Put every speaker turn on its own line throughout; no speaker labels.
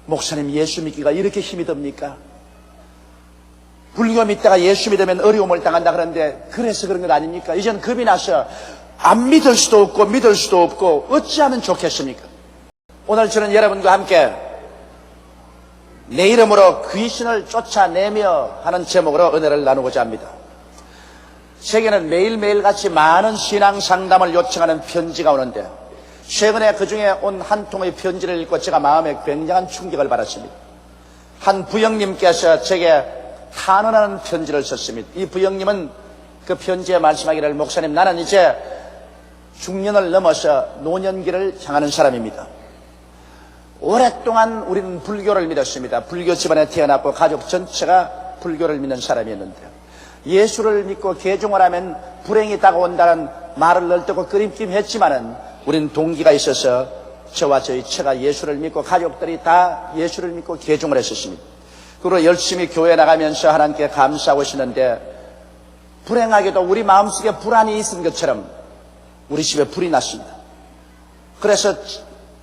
목사님, 예수 믿기가 이렇게 힘이 듭니까? 불교 믿다가 예수 믿으면 어려움을 당한다 그러는데 그래서 그런 것 아닙니까? 이젠 겁이 나서 안 믿을 수도 없고 믿을 수도 없고 어찌하면 좋겠습니까? 오늘 저는 여러분과 함께 내 이름으로 귀신을 쫓아내며 하는 제목으로 은혜를 나누고자 합니다. 세계는 매일매일 같이 많은 신앙 상담을 요청하는 편지가 오는데 최근에 그중에 온 한 통의 편지를 읽고 제가 마음에 굉장한 충격을 받았습니다. 한 부형님께서 제게 탄원하는 편지를 썼습니다. 이 부형님은 그 편지에 말씀하기를, 목사님, 나는 이제 중년을 넘어서 노년기를 향하는 사람입니다. 오랫동안 우리는 불교를 믿었습니다. 불교 집안에 태어났고 가족 전체가 불교를 믿는 사람이었는데요. 예수를 믿고 개종을 하면 불행이 다가온다는 말을 널뛰고 끄림낌했지만은 우리는 동기가 있어서 저와 저희 처가 예수를 믿고 가족들이 다 예수를 믿고 개종을 했었습니다. 그리고 열심히 교회 나가면서 하나님께 감사하고 있었는데 불행하게도 우리 마음속에 불안이 있은 것처럼 우리 집에 불이 났습니다. 그래서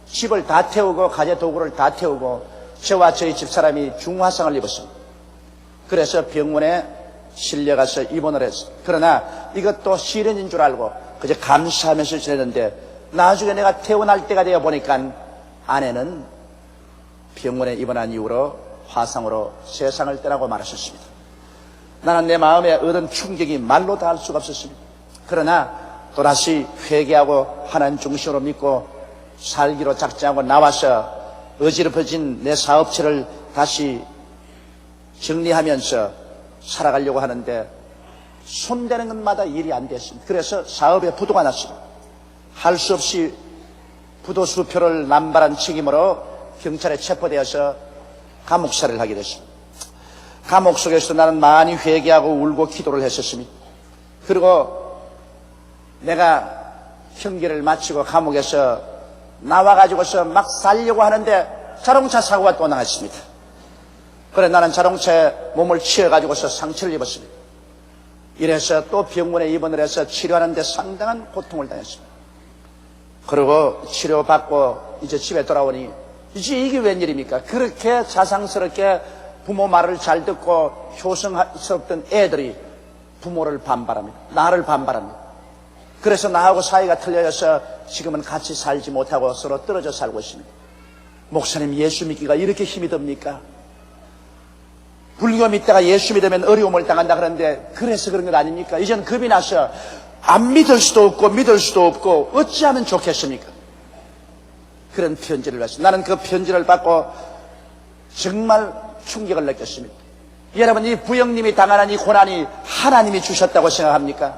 집을 다 태우고 가재 도구를 다 태우고 저와 저희 집사람이 중화상을 입었습니다. 그래서 병원에 실려가서 입원을 했어요. 그러나 이것도 시련인 줄 알고 그저 감사하면서 지냈는데 나중에 내가 퇴원할 때가 되어 보니까 아내는 병원에 입원한 이후로 화상으로 세상을 떠나고 말았었습니다. 나는 내 마음에 얻은 충격이 말로 다 할 수가 없었습니다. 그러나 또다시 회개하고 하나님 중심으로 믿고 살기로 작정하고 나와서 어지럽혀진 내 사업체를 다시 정리하면서 살아가려고 하는데 손대는 것마다 일이 안 됐습니다. 그래서 사업에 부도가 났습니다. 할 수 없이 부도 수표를 남발한 책임으로 경찰에 체포되어서 감옥살이를 하게 됐습니다. 감옥 속에서 나는 많이 회개하고 울고 기도를 했었습니다. 그리고 내가 형기를 마치고 감옥에서 나와가지고서 막 살려고 하는데 자동차 사고가 또 나갔습니다. 그래 나는 자동차에 몸을 치여가지고서 상처를 입었습니다. 이래서 또 병원에 입원을 해서 치료하는데 상당한 고통을 당했습니다. 그리고 치료받고 이제 집에 돌아오니 이제 이게 웬일입니까? 그렇게 자상스럽게 부모 말을 잘 듣고 효성스럽던 애들이 부모를 반발합니다. 나를 반발합니다. 그래서 나하고 사이가 틀려져서 지금은 같이 살지 못하고 서로 떨어져 살고 있습니다. 목사님, 예수 믿기가 이렇게 힘이 듭니까? 불교 믿다가 예수 믿으면 어려움을 당한다 그러는데 그래서 그런 것 아닙니까? 이젠 겁이 나서 안 믿을 수도 없고 믿을 수도 없고 어찌하면 좋겠습니까? 그런 편지를 받았습니다. 나는 그 편지를 받고 정말 충격을 느꼈습니다. 여러분, 이 부형님이 당하는 이 고난이 하나님이 주셨다고 생각합니까?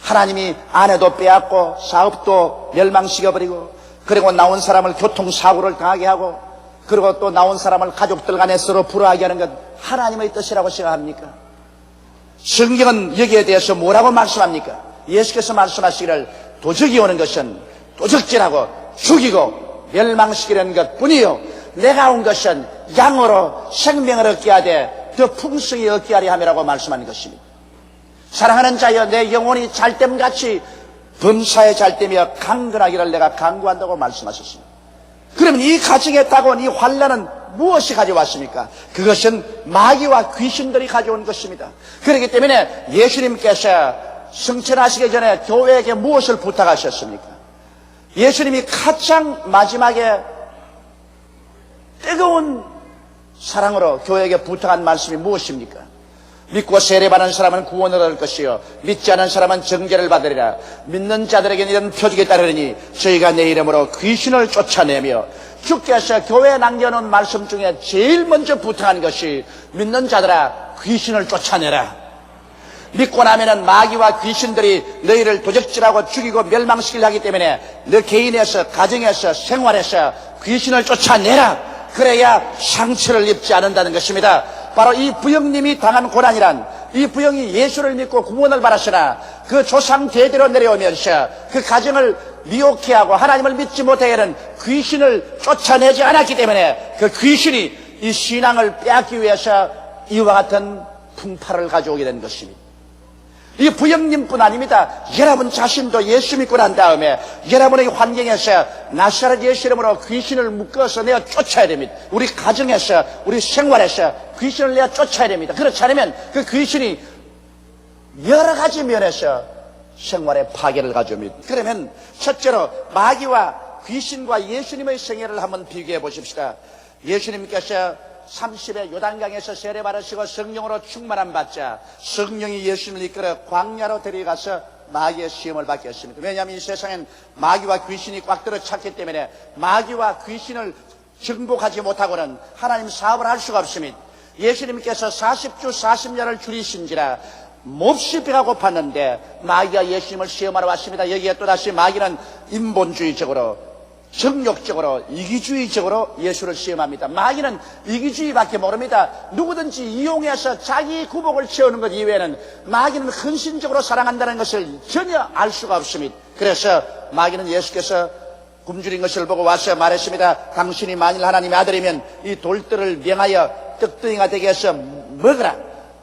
하나님이 아내도 빼앗고 사업도 멸망시켜버리고 그리고 나온 사람을 교통사고를 당하게 하고 그리고 또 나온 사람을 가족들 간에 서로 불화하게 하는 것 하나님의 뜻이라고 생각합니까? 성경은 여기에 대해서 뭐라고 말씀합니까? 예수께서 말씀하시기를 도적이 오는 것은 도적질하고 죽이고 멸망시키려는 것 뿐이요 내가 온 것은 양으로 생명을 얻게 하되 더 풍성히 얻게 하려 함이라고 말씀하는 것입니다. 사랑하는 자여, 내 영혼이 잘됨같이 범사에 잘되며 강건하기를 내가 강구한다고 말씀하셨습니다. 그러면 이 가정에 따가운 이 환난은 무엇이 가져왔습니까? 그것은 마귀와 귀신들이 가져온 것입니다. 그렇기 때문에 예수님께서 승천하시기 전에 교회에게 무엇을 부탁하셨습니까? 예수님이 가장 마지막에 뜨거운 사랑으로 교회에게 부탁한 말씀이 무엇입니까? 믿고 세례받는 사람은 구원을 얻을 것이요 믿지 않은 사람은 정죄를 받으리라. 믿는 자들에게는 이런 표적이 따르니 저희가 내 이름으로 귀신을 쫓아내며, 주께서 교회에 남겨놓은 말씀 중에 제일 먼저 부탁한 것이 믿는 자들아 귀신을 쫓아내라. 믿고 나면은 마귀와 귀신들이 너희를 도적질하고 죽이고 멸망시키려 하기 때문에 너 개인에서 가정에서 생활에서 귀신을 쫓아내라. 그래야 상처를 입지 않는다는 것입니다. 바로 이 부형님이 당한 고난이란, 이 부형이 예수를 믿고 구원을 받았으나 그 조상 대대로 내려오면서 그 가정을 미혹해 하고 하나님을 믿지 못하게 하는 귀신을 쫓아내지 않았기 때문에 그 귀신이 이 신앙을 빼앗기 위해서 이와 같은 풍파를 가져오게 된 것입니다. 이 부형님뿐 아닙니다. 여러분 자신도 예수 믿고 난 다음에 여러분의 환경에서 나사렛 예수 이름으로 귀신을 묶어서 내가 쫓아야 됩니다. 우리 가정에서, 우리 생활에서 귀신을 내가 쫓아야 됩니다. 그렇지 않으면 그 귀신이 여러 가지 면에서 생활에 파괴를 가져옵니다. 그러면 첫째로 마귀와 귀신과 예수님의 생애를 한번 비교해 보십시다. 예수님께서 30에 요단강에서 세례 받으시고 성령으로 충만한 받자 성령이 예수님을 이끌어 광야로 데려가서 마귀의 시험을 받게 했습니다. 왜냐하면 이 세상엔 마귀와 귀신이 꽉 들어찼기 때문에 마귀와 귀신을 정복하지 못하고는 하나님 사업을 할 수가 없습니다. 예수님께서 40주 40년을 줄이신지라 몹시 배가 고팠는데 마귀가 예수님을 시험하러 왔습니다. 여기에 또다시 마귀는 인본주의적으로 정욕적으로 이기주의적으로 예수를 시험합니다. 마귀는 이기주의밖에 모릅니다. 누구든지 이용해서 자기 구복을 채우는 것 이외에는 마귀는 헌신적으로 사랑한다는 것을 전혀 알 수가 없습니다. 그래서 마귀는 예수께서 굶주린 것을 보고 와서 말했습니다. 당신이 만일 하나님의 아들이면 이 돌들을 명하여 떡덩이가 되게 해서 먹으라.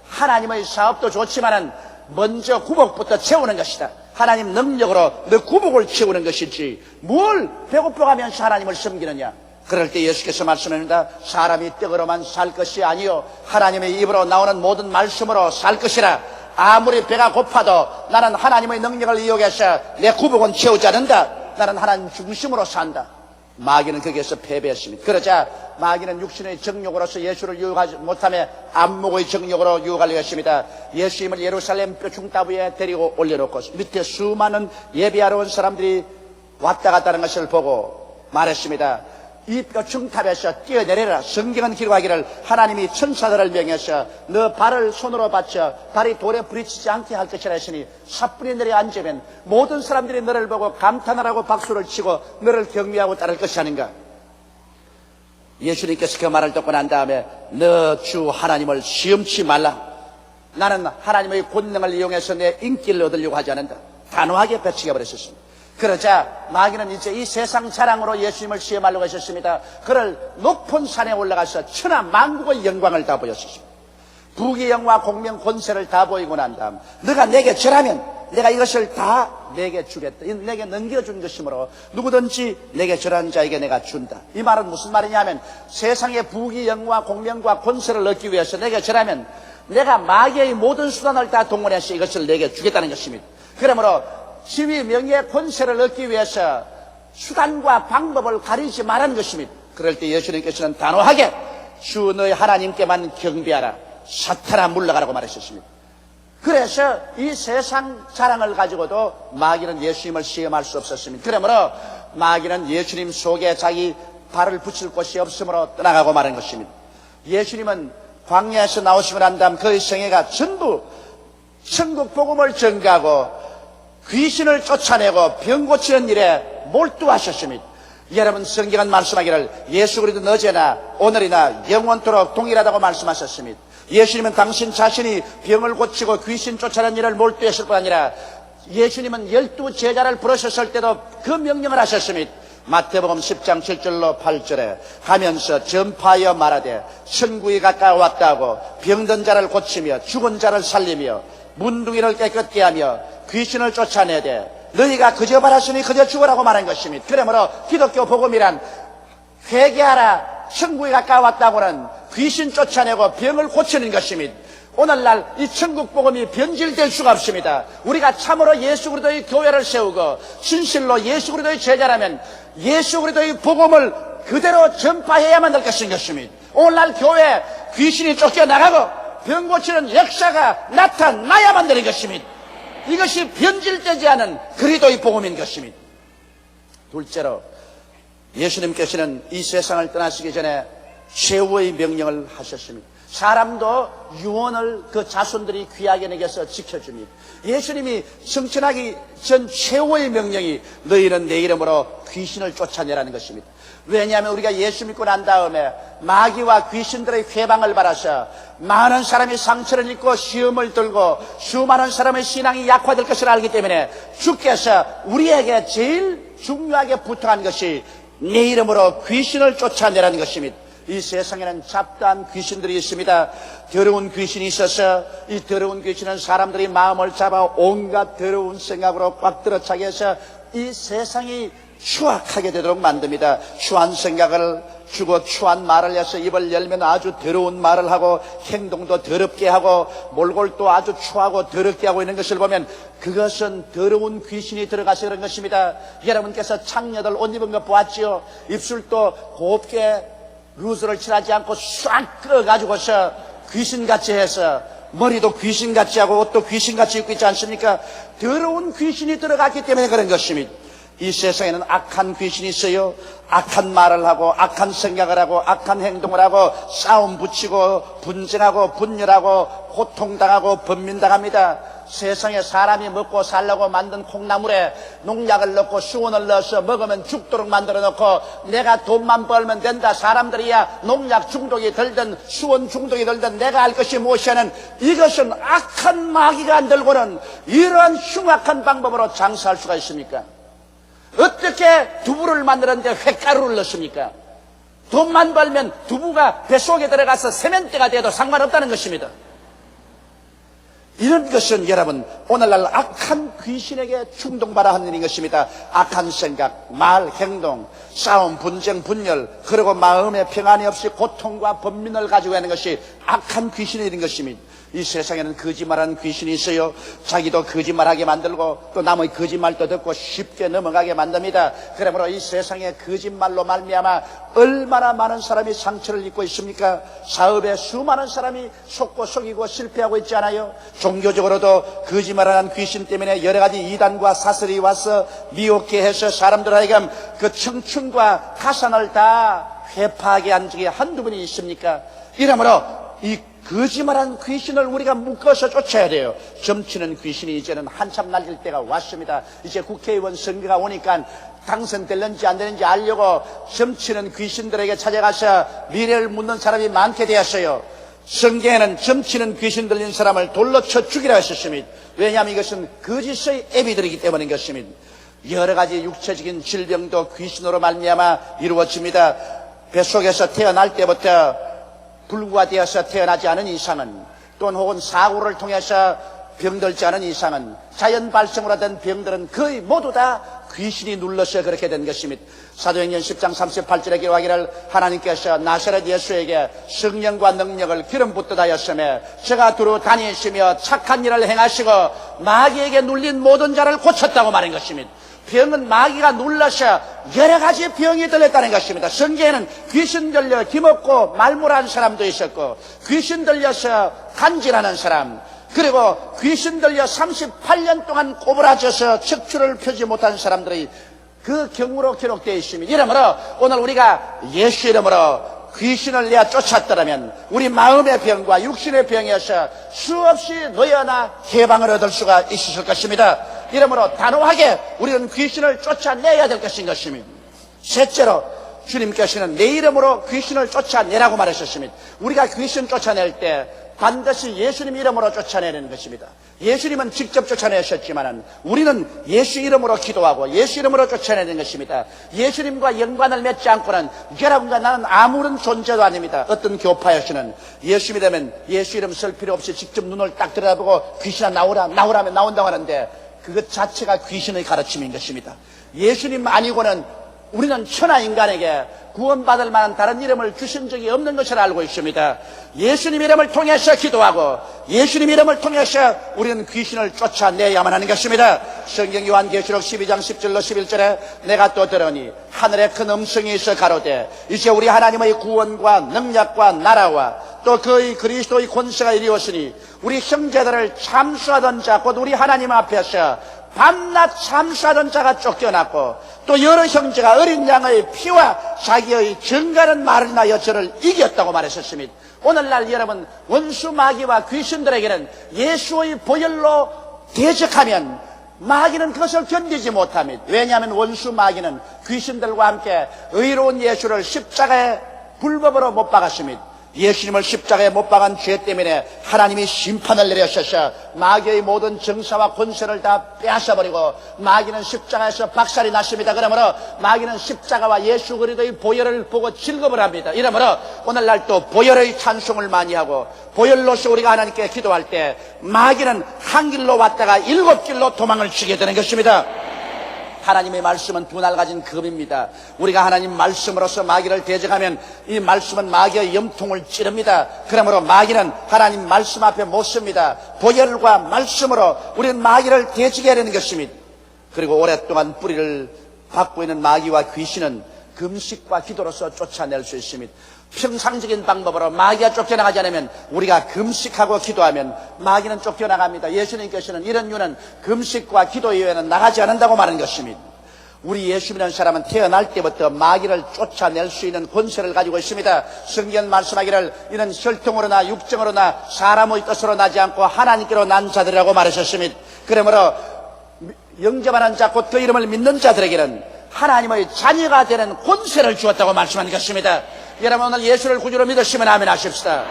하나님의 사업도 좋지만은 먼저 구복부터 채우는 것이다. 하나님 능력으로 너 구복을 채우는 것이지 뭘 배고파가면서 하나님을 섬기느냐. 그럴 때 예수께서 말씀합니다. 사람이 떡으로만 살 것이 아니요 하나님의 입으로 나오는 모든 말씀으로 살 것이라. 아무리 배가 고파도 나는 하나님의 능력을 이용해서 내 구복은 채우지 않는다. 나는 하나님 중심으로 산다. 마귀는 거기에서 패배했습니다. 그러자 마귀는 육신의 정욕으로서 예수를 유혹하지 못하며 안목의 정욕으로 유혹하려 했습니다. 예수님을 예루살렘 뼈중따 위에 데리고 올려놓고 밑에 수많은 예배하러 온 사람들이 왔다 갔다는 것을 보고 말했습니다. 이 뼈중탑에서 뛰어내려라. 성경은 기록하기를 하나님이 천사들을 명해서 너 발을 손으로 받쳐 발이 돌에 부딪히지 않게 할 것이라 했으니 사뿐히 내려 앉으면 모든 사람들이 너를 보고 감탄을 하고 박수를 치고 너를 경외하고 따를 것이 아닌가. 예수님께서 그 말을 듣고 난 다음에 너 주 하나님을 시험치 말라. 나는 하나님의 권능을 이용해서 내 인기를 얻으려고 하지 않는다. 단호하게 배치게 버렸습니다. 그러자 마귀는 이제 이 세상 자랑으로 예수님을 시험하려고 하셨습니다. 그를 높은 산에 올라가서 천하 만국의 영광을 다 보였습니다. 부귀 영화 공명 권세를 다 보이고 난 다음 너가 내게 절하면 내가 이것을 다 내게 주겠다. 내게 넘겨준 것이므로 누구든지 내게 절하는 자에게 내가 준다. 이 말은 무슨 말이냐면 세상의 부귀 영화 공명과 권세를 얻기 위해서 내게 절하면 내가 마귀의 모든 수단을 다 동원해서 이것을 내게 주겠다는 것입니다. 그러므로 지위, 명예, 권세를 얻기 위해서 수단과 방법을 가리지 말라는 것입니다. 그럴 때 예수님께서는 단호하게 주 너희 하나님께만 경배하라. 사탄아 물러가라고 말하셨습니다. 그래서 이 세상 자랑을 가지고도 마귀는 예수님을 시험할 수 없었습니다. 그러므로 마귀는 예수님 속에 자기 발을 붙일 곳이 없으므로 떠나가고 마는 것입니다. 예수님은 광야에서 나오시고 난 다음 그의 생애가 전부 천국 복음을 전가하고 귀신을 쫓아내고 병 고치는 일에 몰두하셨습니다. 여러분 성경은 말씀하기를 예수 그리스도는 어제나 오늘이나 영원토록 동일하다고 말씀하셨습니다. 예수님은 당신 자신이 병을 고치고 귀신 쫓아내는 일을 몰두했을 뿐 아니라 예수님은 12 제자를 부르셨을 때도 그 명령을 하셨습니다. 마태복음 10장 7절로 8절에 가면서 전파하여 말하되 천국이 가까워왔다고 병든 자를 고치며 죽은 자를 살리며 문둥이를 깨끗게 하며 귀신을 쫓아내되 너희가 그저 바랐으니 그저 죽으라고 말한 것입니다. 그러므로 기독교 복음이란 회개하라 천국이 가까웠다고는 귀신 쫓아내고 병을 고치는 것입니다. 오늘날 이 천국 복음이 변질될 수가 없습니다. 우리가 참으로 예수 그리스도의 교회를 세우고 진실로 예수 그리스도의 제자라면 예수 그리스도의 복음을 그대로 전파해야만 될 것입니다. 오늘날 교회에 귀신이 쫓겨나가고 병 고치는 역사가 나타나야만 되는 것입니다. 이것이 변질되지 않은 그리스도의 복음인 것입니다. 둘째로 예수님께서는 이 세상을 떠나시기 전에 최후의 명령을 하셨습니다. 사람도 유언을 그 자손들이 귀하게 여겨서 지켜줍니다. 예수님이 승천하기 전 최후의 명령이 너희는 내 이름으로 귀신을 쫓아내라는 것입니다. 왜냐하면 우리가 예수 믿고 난 다음에 마귀와 귀신들의 회방을 받아서 많은 사람이 상처를 입고 시험을 들고 수많은 사람의 신앙이 약화될 것을 알기 때문에 주께서 우리에게 제일 중요하게 부탁한 것이 내 이름으로 귀신을 쫓아내라는 것입니다. 이 세상에는 잡다한 귀신들이 있습니다. 더러운 귀신이 있어서 이 더러운 귀신은 사람들이 마음을 잡아 온갖 더러운 생각으로 꽉 들어차게 해서 이 세상이 추악하게 되도록 만듭니다. 추한 생각을 주고 추한 말을 해서 입을 열면 아주 더러운 말을 하고 행동도 더럽게 하고 몰골도 아주 추하고 더럽게 하고 있는 것을 보면 그것은 더러운 귀신이 들어가서 그런 것입니다. 여러분께서 창녀들 옷 입은 거 보았지요? 입술도 곱게 루즈를 칠하지 않고 싹 끌어가지고서 귀신같이 해서 머리도 귀신같이 하고 옷도 귀신같이 입고 있지 않습니까? 더러운 귀신이 들어갔기 때문에 그런 것입니다. 이 세상에는 악한 귀신이 있어요. 악한 말을 하고 악한 생각을 하고 악한 행동을 하고 싸움 붙이고 분쟁하고 분열하고 고통당하고 번민당합니다. 세상에 사람이 먹고 살려고 만든 콩나물에 농약을 넣고 수원을 넣어서 먹으면 죽도록 만들어 놓고 내가 돈만 벌면 된다. 사람들이야 농약 중독이 들든 수원 중독이 들든 내가 할 것이 무엇이냐는 이것은 악한 마귀가 안 들고는 이러한 흉악한 방법으로 장사할 수가 있습니까? 어떻게 두부를 만드는데 횟가루를 넣습니까? 돈만 벌면 두부가 뱃속에 들어가서 세면대가 돼도 상관없다는 것입니다. 이런 것은 여러분 오늘날 악한 귀신에게 충동받아 하는 것입니다. 악한 생각, 말, 행동, 싸움, 분쟁, 분열, 그리고 마음에 평안이 없이 고통과 번민을 가지고 있는 것이 악한 귀신이 있는 것입니다. 이 세상에는 거짓말하는 귀신이 있어요. 자기도 거짓말하게 만들고 또 남의 거짓말도 듣고 쉽게 넘어가게 만듭니다. 그러므로 이 세상에 거짓말로 말미암아 얼마나 많은 사람이 상처를 입고 있습니까? 사업에 수많은 사람이 속고 속이고 실패하고 있지 않아요? 종교적으로도 거짓말하는 귀신 때문에 여러 가지 이단과 사설이 와서 미혹해 해서 사람들 하여금 그 청춘과 타산을 다 회파하게 한 적이 한두 번이 있습니까? 이러므로 이 거짓말한 귀신을 우리가 묶어서 쫓아야 돼요. 점치는 귀신이 이제는 한참 날릴 때가 왔습니다. 이제 국회의원 선거가 오니까 당선될는지 안 되는지 알려고 점치는 귀신들에게 찾아가서 미래를 묻는 사람이 많게 되었어요. 성경에는 점치는 귀신 들린 사람을 돌로 쳐 죽이라 했었습니다. 왜냐하면 이것은 거짓의 애비들이기 때문인 것입니다. 여러 가지 육체적인 질병도 귀신으로 말미암아 이루어집니다. 뱃속에서 태어날 때부터 불구가 태어나지 않은 이상은 또는 혹은 사고를 통해서 병들지 않은 이상은 자연 발생으로 된 병들은 거의 모두 다 귀신이 눌러서 그렇게 된 것입니다. 사도행전 10장 38절에 기록하기를 하나님께서 나사렛 예수에게 성령과 능력을 기름 붓듯 하였으며 저가 두루 다니시며 착한 일을 행하시고 마귀에게 눌린 모든 자를 고쳤다고 말한 것입니다. 병은 마귀가 눌러서 여러 가지 병이 들렸다는 것입니다. 성경에는 귀신 들려 기먹고 말물한 사람도 있었고 귀신 들려서 간질하는 사람 그리고 귀신 들려 38년 동안 꼬부라져서 척추를 펴지 못한 사람들이 그 경우로 기록되어 있습니다. 이러므로 오늘 우리가 예수 이름으로 귀신을 내어 쫓았더라면 우리 마음의 병과 육신의 병에서 수없이 노여나 해방을 얻을 수가 있을 것입니다. 이러므로 단호하게 우리는 귀신을 쫓아내야 될 것인 것입니다. 셋째로 주님께서는 내 이름으로 귀신을 쫓아내라고 말하셨습니다. 우리가 귀신 쫓아낼 때 반드시 예수님 이름으로 쫓아내는 것입니다. 예수님은 직접 쫓아내셨지만 우리는 예수 이름으로 기도하고 예수 이름으로 쫓아내는 것입니다. 예수님과 연관을 맺지 않고는 여러분과 나는 아무런 존재도 아닙니다. 어떤 교파에서는 예수 믿으면 예수 이름 쓸 필요 없이 직접 눈을 딱 들여다보고 귀신아 나오라면 나온다고 하는데 그것 자체가 귀신의 가르침인 것입니다. 예수님 아니고는 우리는 천하 인간에게 구원받을 만한 다른 이름을 주신 적이 없는 것을 알고 있습니다. 예수님 이름을 통해서 기도하고 예수님 이름을 통해서 우리는 귀신을 쫓아내야만 하는 것입니다. 성경 요한계시록 12장 10절로 11절에 내가 또 들으니 하늘에 큰 음성이 있어 가로되 이제 우리 하나님의 구원과 능력과 나라와 또 그의 그리스도의 권세가 이르었으니 우리 형제들을 참수하던 자 곧 우리 하나님 앞에서 밤낮 참수하던 자가 쫓겨났고 또 여러 형제가 어린 양의 피와 자기의 증거하는 말을 인하여 저를 이겼다고 말했었습니다. 오늘날 여러분 원수 마귀와 귀신들에게는 예수의 보혈로 대적하면 마귀는 그것을 견디지 못합니다. 왜냐하면 원수 마귀는 귀신들과 함께 의로운 예수를 십자가에 불법으로 못 박았습니다. 예수님을 십자가에 못 박은 죄 때문에 하나님이 심판을 내려셔서 마귀의 모든 정사와 권세를 다 빼앗아버리고 마귀는 십자가에서 박살이 났습니다. 그러므로 마귀는 십자가와 예수 그리스도의 보혈을 보고 즐거움을 합니다. 이러므로 오늘날 또 보혈의 찬송을 많이 하고 보혈로서 우리가 하나님께 기도할 때 마귀는 한 길로 왔다가 일곱 길로 도망을 치게 되는 것입니다. 하나님의 말씀은 두 날 가진 검입니다. 우리가 하나님 말씀으로서 마귀를 대적하면 이 말씀은 마귀의 염통을 찌릅니다. 그러므로 마귀는 하나님 말씀 앞에 못 섭니다. 보혈과 말씀으로 우리는 마귀를 대적해야 되는 것입니다. 그리고 오랫동안 뿌리를 받고 있는 마귀와 귀신은 금식과 기도로서 쫓아낼 수 있습니다. 평상적인 방법으로 마귀가 쫓겨나가지 않으면 우리가 금식하고 기도하면 마귀는 쫓겨나갑니다. 예수님께서는 이런 이유는 금식과 기도 이외에는 나가지 않는다고 말하는 것입니다. 우리 예수 믿는 사람은 태어날 때부터 마귀를 쫓아낼 수 있는 권세를 가지고 있습니다. 성경 말씀하기를 이는 혈통으로나 육정으로나 사람의 뜻으로 나지 않고 하나님께로 난 자들이라고 말하셨습니다. 그러므로 영접하는 자 곧 그 이름을 믿는 자들에게는 하나님의 자녀가 되는 권세를 주었다고 말씀한 것입니다. 여러분 오늘 예수를 구주로 믿으시면 아멘 하십시다.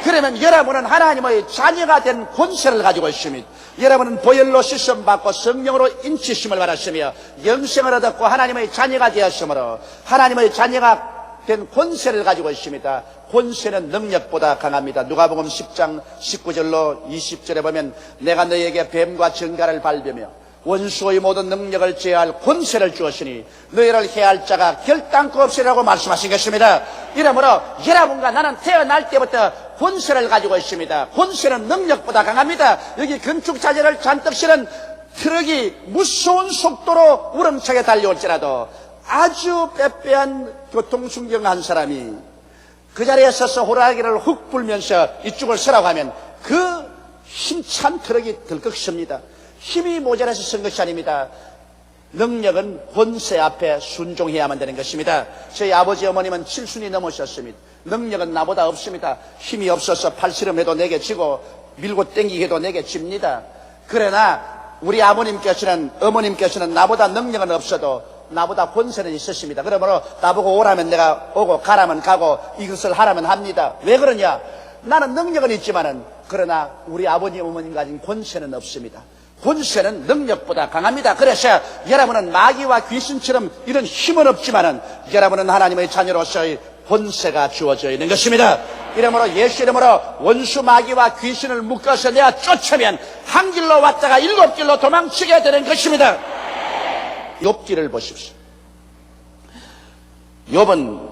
그러면 여러분은 하나님의 자녀가 된 권세를 가지고 있습니다. 여러분은 보혈로 씻음 받고 성령으로 인치심을 받았으며 영생을 얻었고 하나님의 자녀가 되었으므로 하나님의 자녀가 된 권세를 가지고 있습니다. 권세는 능력보다 강합니다. 누가복음 10장 19절로 20절에 보면 내가 너희에게 뱀과 정갈을 밟으며 원수의 모든 능력을 제어할 권세를 주었으니 너희를 해할 자가 결단코 없으리라고 말씀하신 것입니다. 이러므로 여러분과 나는 태어날 때부터 권세를 가지고 있습니다. 권세는 능력보다 강합니다. 여기 건축자재를 잔뜩 실은 트럭이 무서운 속도로 우렁차게 달려올지라도 아주 빼빼한 교통순경한 사람이 그 자리에 서서 호랑이를 훅 불면서 이쪽을 서라고 하면 그 힘찬 트럭이 덜컥 섭니다. 힘이 모자라서 쓴 것이 아닙니다. 능력은 권세 앞에 순종해야만 되는 것입니다. 저희 아버지 어머님은 7순이 넘으셨습니다. 능력은 나보다 없습니다. 힘이 없어서 팔씨름해도 내게 지고 밀고 땡기기도 내게 집니다. 그러나 우리 아버님께서는 어머님께서는 나보다 능력은 없어도 나보다 권세는 있었습니다. 그러므로 나보고 오라면 내가 오고 가라면 가고 이것을 하라면 합니다. 왜 그러냐? 나는 능력은 있지만은 그러나 우리 아버님 어머님 가진 권세는 없습니다. 권세는 능력보다 강합니다. 그래서 여러분은 마귀와 귀신처럼 이런 힘은 없지만은 여러분은 하나님의 자녀로서의 권세가 주어져 있는 것입니다. 이러므로 예수 이름으로 원수 마귀와 귀신을 묶어서 내가 쫓으면 한 길로 왔다가 일곱 길로 도망치게 되는 것입니다. 욥기를 보십시오. 욥은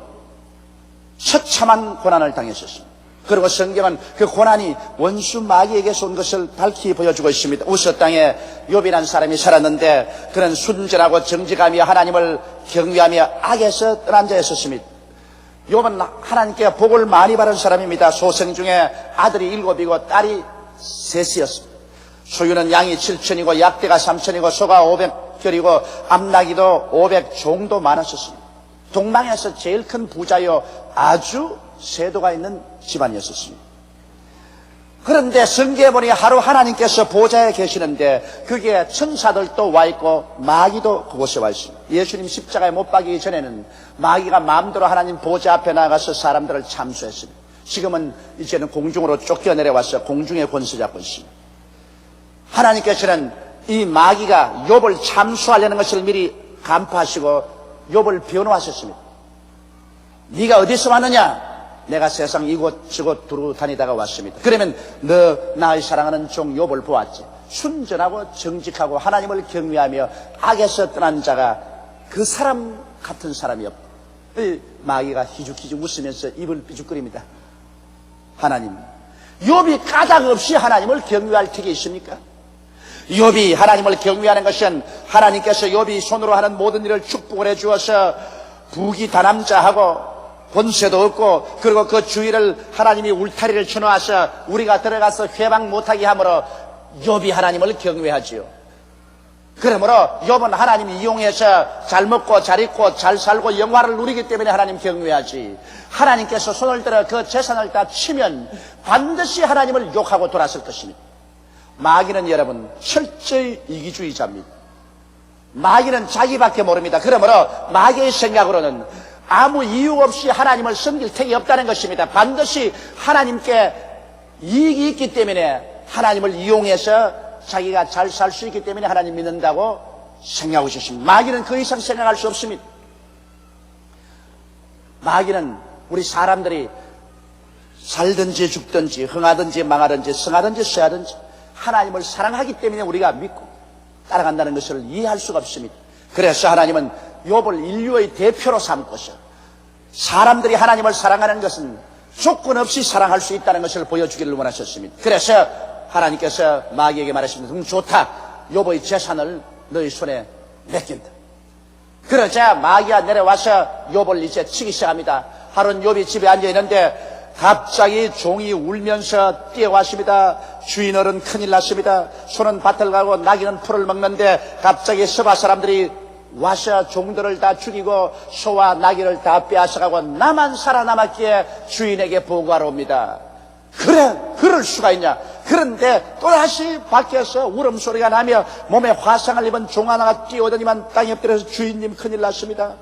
처참한 고난을 당했었습니다. 그리고 성경은 그 고난이 원수 마귀에게서 온 것을 밝히 보여주고 있습니다. 우스 땅에 욥이라는 사람이 살았는데 그는 순전하고 정직하며 하나님을 경외하며 악에서 떠난 자였었습니다. 욥은 하나님께 복을 많이 받은 사람입니다. 소생 중에 아들이 7이고 딸이 3이었습니다. 소유는 양이 7천이고 약대가 3천이고 소가 500결이고 암나기도 500종도 많았었습니다. 동방에서 제일 큰 부자요 아주 세도가 있는 집안이었습니다. 그런데 성경에 보니 하루 하나님께서 보좌에 계시는데 거기에 천사들도 와 있고 마귀도 그곳에 와 있습니다. 예수님 십자가에 못 박이기 전에는 마귀가 마음대로 하나님 보좌 앞에 나가서 사람들을 참수했습니다. 지금은 이제는 공중으로 쫓겨내려와서 공중의 권세 잡고 있습니다. 하나님께서는 이 마귀가 욥을 참수하려는 것을 미리 간파하시고 욥을 변호하셨습니다. 네가 어디서 왔느냐? 내가 세상 이곳저곳 두루 다니다가 왔습니다. 그러면 너 나의 사랑하는 종 욥을 보았지. 순전하고 정직하고 하나님을 경외하며 악에서 떠난 자가 그 사람 같은 사람이 없다. 마귀가 희죽희죽 웃으면서 입을 삐죽거립니다. 하나님, 욥이 까닭 없이 하나님을 경외할 턱이 있습니까? 욥이 하나님을 경외하는 것은 하나님께서 욥이 손으로 하는 모든 일을 축복을 해주어서 부귀 다남자하고 권세도 없고 그리고 그 주위를 하나님이 울타리를 쳐놓아서 우리가 들어가서 회방 못하게 하므로 욥이 하나님을 경외하지요. 그러므로 욥은 하나님이 이용해서 잘 먹고 잘 입고 잘 살고 영화를 누리기 때문에 하나님 경외하지. 하나님께서 손을 들어 그 재산을 다 치면 반드시 하나님을 욕하고 돌아설 것입니다. 마귀는 여러분 철저히 이기주의자입니다. 마귀는 자기밖에 모릅니다. 그러므로 마귀의 생각으로는 아무 이유 없이 하나님을 섬길 택이 없다는 것입니다. 반드시 하나님께 이익이 있기 때문에 하나님을 이용해서 자기가 잘 살 수 있기 때문에 하나님 믿는다고 생각하고 있습니다. 마귀는 그 이상 생각할 수 없습니다. 마귀는 우리 사람들이 살든지 죽든지 흥하든지 망하든지 성하든지 쇠하든지 하나님을 사랑하기 때문에 우리가 믿고 따라간다는 것을 이해할 수가 없습니다. 그래서 하나님은 욥을 인류의 대표로 삼고서 사람들이 하나님을 사랑하는 것은 조건 없이 사랑할 수 있다는 것을 보여주기를 원하셨습니다. 그래서 하나님께서 마귀에게 말하십니다. 좋다. 욥의 재산을 너희 손에 맡긴다. 그러자 마귀가 내려와서 욥을 이제 치기 시작합니다. 하루는 욥이 집에 앉아있는데 갑자기 종이 울면서 뛰어왔습니다. 주인 어른 큰일 났습니다. 소는 밭을 가고 나귀는 풀을 먹는데 갑자기 서바 사람들이 와서 종들을 다 죽이고 소와 나귀를 다 빼앗아가고 나만 살아남았기에 주인에게 보고하러 옵니다. 그래, 그럴 수가 있냐. 그런데 또다시 밖에서 울음소리가 나며 몸에 화상을 입은 종 하나가 뛰어오더니만 땅에 엎드려서 주인님 큰일 났습니다.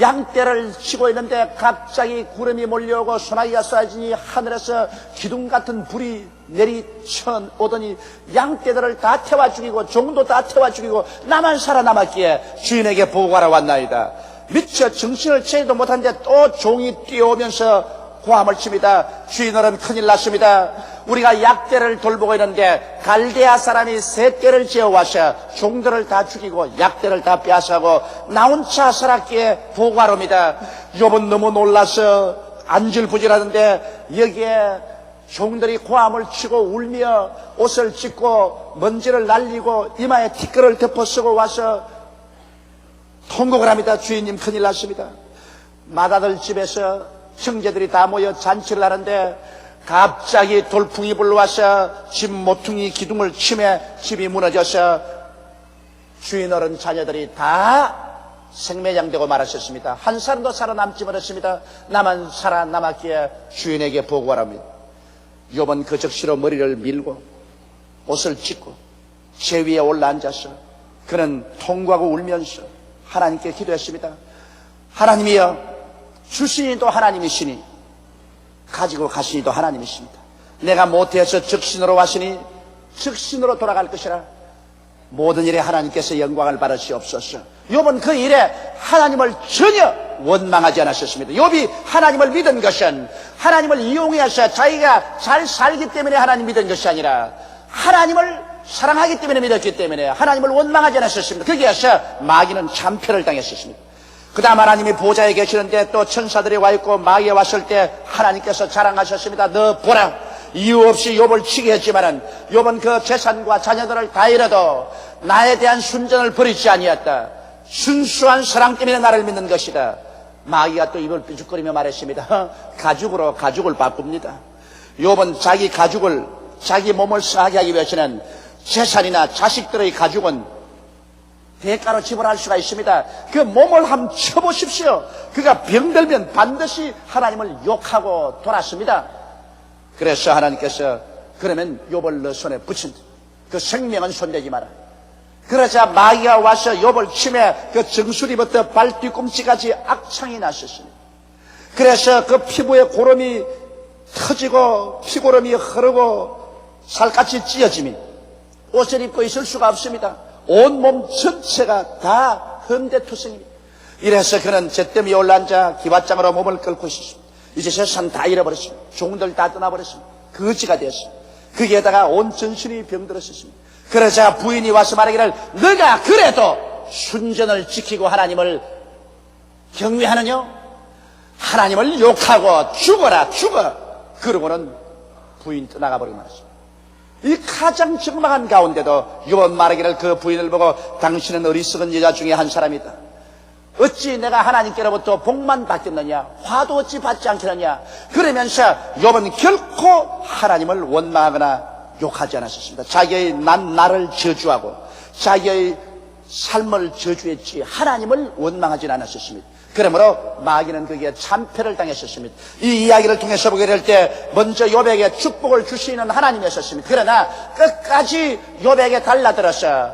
양떼를 치고 있는데 갑자기 구름이 몰려오고 소나기가 쏟아지니 하늘에서 기둥 같은 불이 내리쳐 오더니 양떼들을 다 태워 죽이고 종도 다 태워 죽이고 나만 살아남았기에 주인에게 보고하러 왔나이다. 미처 정신을 차리도 못한데 또 종이 뛰어오면서 고함을 칩니다. 주인어른 큰일 났습니다. 우리가 약대를 돌보고 있는데 갈대아 사람이 세 떼를 지어와서 종들을 다 죽이고 약대를 다 빼앗아고 나 혼자 살았기에 보고하러 옵니다. 욥은 너무 놀라서 안절부절하는데 여기에 종들이 고함을 치고 울며 옷을 찢고 먼지를 날리고 이마에 티끌을 덮어 쓰고 와서 통곡을 합니다. 주인님 큰일 났습니다. 맏아들 집에서 형제들이 다 모여 잔치를 하는데 갑자기 돌풍이 불러와서 집 모퉁이 기둥을 치며 집이 무너져서 주인 어른 자녀들이 다 생매장되고 말하셨습니다. 한 사람도 살아남지 못했습니다. 나만 살아남았기에 주인에게 보고하랍니다. 욥은 그 적시로 머리를 밀고 옷을 찢고 제 위에 올라앉아서 그는 통곡하고 울면서 하나님께 기도했습니다. 하나님이여, 주시니도 하나님이시니 가지고 가시니도 하나님이십니다. 내가 못해서 적신으로 왔으니 적신으로 돌아갈 것이라. 모든 일에 하나님께서 영광을 받으시옵소서. 욥은 그 일에 하나님을 전혀 원망하지 않았었습니다. 욥이 하나님을 믿은 것은 하나님을 이용해서 자기가 잘 살기 때문에 하나님 믿은 것이 아니라 하나님을 사랑하기 때문에 믿었기 때문에 하나님을 원망하지 않았었습니다. 거기에서 마귀는 참패를 당했었습니다. 그 다음 하나님이 보좌에 계시는데 또 천사들이 와 있고 마귀에 왔을 때 하나님께서 자랑하셨습니다. 너 보라, 이유 없이 욥을 치게 했지만은 욥은 그 재산과 자녀들을 다 잃어도 나에 대한 순전을 버리지 아니었다. 순수한 사랑 때문에 나를 믿는 것이다. 마귀가 또 입을 삐죽거리며 말했습니다. 가죽으로 가죽을 바꿉니다. 욥은 자기 가죽을, 자기 몸을 상하게 하기 위해서는 재산이나 자식들의 가죽은 대가로 지불할 수가 있습니다. 그 몸을 한번 쳐보십시오. 그가 병들면 반드시 하나님을 욕하고 돌았습니다. 그래서 하나님께서 그러면 욥을 너 손에 붙인다. 그 생명은 손대지 마라. 그러자 마귀가 와서 욥을 치매 그 정수리부터 발 뒤꿈치까지 악창이 났었습니다. 그래서 그 피부에 고름이 터지고 피고름이 흐르고 살갗이 찢어지며 옷을 입고 있을 수가 없습니다. 온몸 전체가 다 흠대투성입니다. 이래서 그는 잿더미에 올라앉아 기왓장으로 몸을 끓고 있었습니다. 이제 세상 다 잃어버렸습니다. 종들 다 떠나버렸습니다. 거지가 되었습니다. 거기에다가 온 전신이 병들었습니다. 그러자 부인이 와서 말하기를 너가 그래도 순전을 지키고 하나님을 경외하느냐? 하나님을 욕하고 죽어라 죽어. 그러고는 부인 떠나가버리고 말았습니다. 이 가장 적막한 가운데도 욥은 말하기를 그 부인을 보고 당신은 어리석은 여자 중에 한 사람이다. 어찌 내가 하나님께로부터 복만 받겠느냐, 화도 어찌 받지 않겠느냐. 그러면서 욥은 결코 하나님을 원망하거나 욕하지 않았습니다. 자기의 나를 저주하고 자기의 삶을 저주했지 하나님을 원망하지 않았습니다. 그러므로 마귀는 거기에 참패를 당했었습니다. 이 이야기를 통해서 보게 될 때 먼저 욥에게 축복을 주시는 하나님이었습니다. 그러나 끝까지 욥에게 달라들어서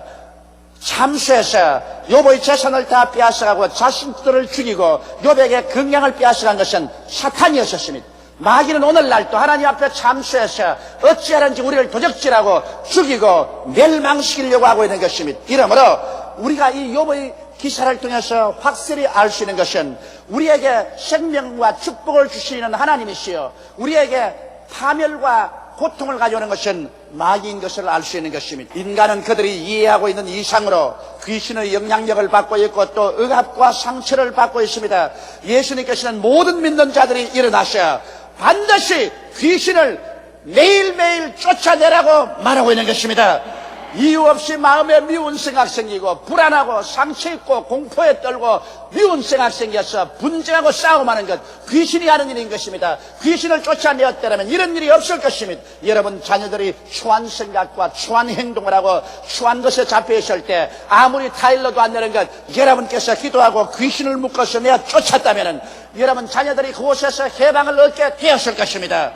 참수해서 요보의 재산을 다 빼앗아가고 자식들을 죽이고 요백의 건강을 빼앗아간 것은 사탄이었습니다. 마귀는 오늘날도 하나님 앞에 참수해서 어찌하는지 우리를 도적질하고 죽이고 멸망시키려고 하고 있는 것입니다. 이러므로 우리가 이 요보의 기사를 통해서 확실히 알 수 있는 것은 우리에게 생명과 축복을 주시는 하나님이시여 우리에게 파멸과 고통을 가져오는 것은 마귀인 것을 알 수 있는 것입니다. 인간은 그들이 이해하고 있는 이상으로 귀신의 영향력을 받고 있고 또 억압과 상처를 받고 있습니다. 예수님께서는 모든 믿는 자들이 일어나셔 반드시 귀신을 매일매일 쫓아내라고 말하고 있는 것입니다. 이유 없이 마음에 미운 생각 생기고 불안하고 상처 있고 공포에 떨고 미운 생각 생겨서 분쟁하고 싸움하는 것 귀신이 하는 일인 것입니다. 귀신을 쫓아내었다면 이런 일이 없을 것입니다. 여러분 자녀들이 추한 생각과 추한 행동을 하고 추한 것에 잡혀 있을 때 아무리 타일러도 안 되는 것 여러분께서 기도하고 귀신을 묶어서 내가 쫓았다면 여러분 자녀들이 그곳에서 해방을 얻게 되었을 것입니다.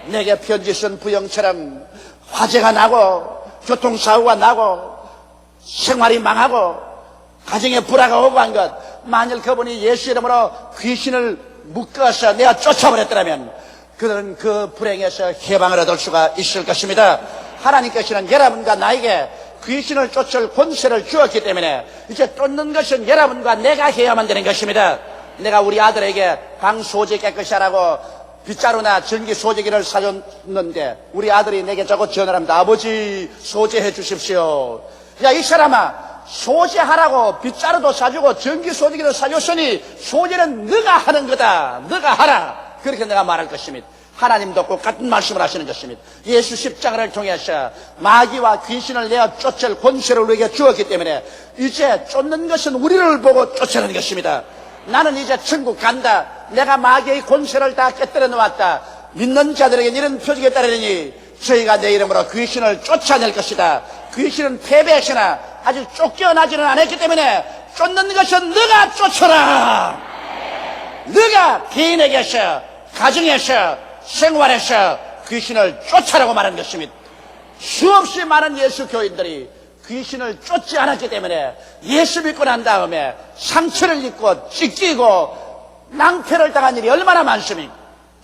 내게 편지 쓴 부영처럼 화재가 나고 교통사고가 나고 생활이 망하고 가정에 불화가 오고 한 것 만일 그분이 예수 이름으로 귀신을 묶어서 내가 쫓아버렸더라면 그들은 그 불행에서 해방을 얻을 수가 있을 것입니다. 하나님께서는 여러분과 나에게 귀신을 쫓을 권세를 주었기 때문에 이제 쫓는 것은 여러분과 내가 해야만 되는 것입니다. 내가 우리 아들에게 방 소지 깨끗이 하라고 빗자루나 전기 소재기를 사줬는데 우리 아들이 내게 자꾸 전화를 합니다. 아버지 소재해 주십시오. 야 이 사람아 소재하라고 빗자루도 사주고 전기 소재기도 사줬으니 소재는 네가 하는 거다. 네가 하라. 그렇게 내가 말할 것입니다. 하나님도 똑같은 말씀을 하시는 것입니다. 예수 십자가를 통해서 마귀와 귀신을 내어 쫓을 권세를 우리에게 주었기 때문에 이제 쫓는 것은 우리를 보고 쫓아내는 것입니다. 나는 이제 천국 간다. 내가 마귀의 권세를 다 깨뜨려 놓았다. 믿는 자들에게 이런 표적에 따르니 저희가 내 이름으로 귀신을 쫓아낼 것이다. 귀신은 패배하시나 아직 쫓겨나지는 않았기 때문에 쫓는 것은 네가 쫓아라. 네가 개인에게서 가정에서 생활에서 귀신을 쫓아라고 말하는 것입니다. 수없이 많은 예수 교인들이 귀신을 쫓지 않았기 때문에 예수 믿고 난 다음에 상처를 입고 찢기고 낭패를 당한 일이 얼마나 많습니까?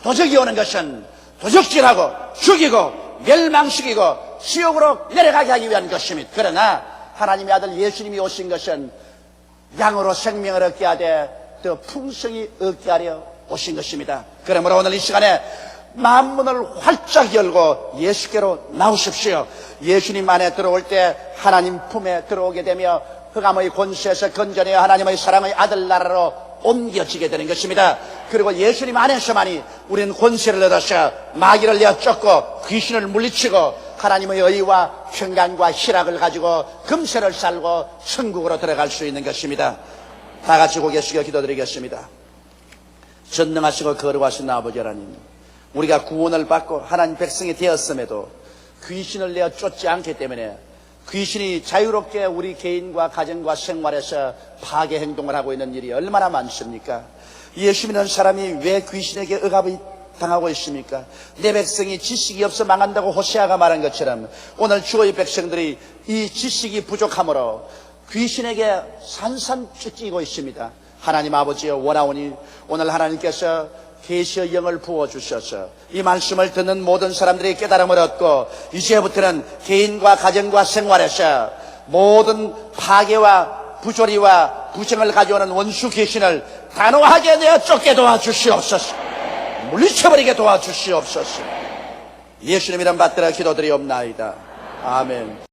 도적이 오는 것은 도적질하고 죽이고 멸망시키고 지옥으로 내려가게 하기 위한 것입니다. 그러나 하나님의 아들 예수님이 오신 것은 양으로 생명을 얻게 하되 더 풍성히 얻게 하려 오신 것입니다. 그러므로 오늘 이 시간에 만문을 활짝 열고 예수께로 나오십시오. 예수님 안에 들어올 때 하나님 품에 들어오게 되며 흑암의 권세에서 건져내어 하나님의 사랑의 아들 나라로 옮겨지게 되는 것입니다. 그리고 예수님 안에서만이 우리는 권세를 얻어서 마귀를 내어 쫓고 귀신을 물리치고 하나님의 의와 평강과 희락을 가지고 금세를 살고 천국으로 들어갈 수 있는 것입니다. 다 같이 고개 숙여 기도드리겠습니다. 전능하시고 거룩하신 아버지 하나님, 우리가 구원을 받고 하나님 백성이 되었음에도 귀신을 내어 쫓지 않기 때문에 귀신이 자유롭게 우리 개인과 가정과 생활에서 파괴 행동을 하고 있는 일이 얼마나 많습니까? 예수 믿는 사람이 왜 귀신에게 억압을 당하고 있습니까? 내 백성이 지식이 없어 망한다고 호세아가 말한 것처럼 오늘 주의 백성들이 이 지식이 부족함으로 귀신에게 산산 쫓기고 있습니다. 하나님 아버지여 원하오니 오늘 하나님께서 계시의 영을 부어주셔서 이 말씀을 듣는 모든 사람들이 깨달음을 얻고 이제부터는 개인과 가정과 생활에서 모든 파괴와 부조리와 부정을 가져오는 원수 귀신을 단호하게 내어 쫓게 도와주시옵소서. 물리쳐버리게 도와주시옵소서. 예수님 이름 받들어 기도드리옵나이다. 아멘.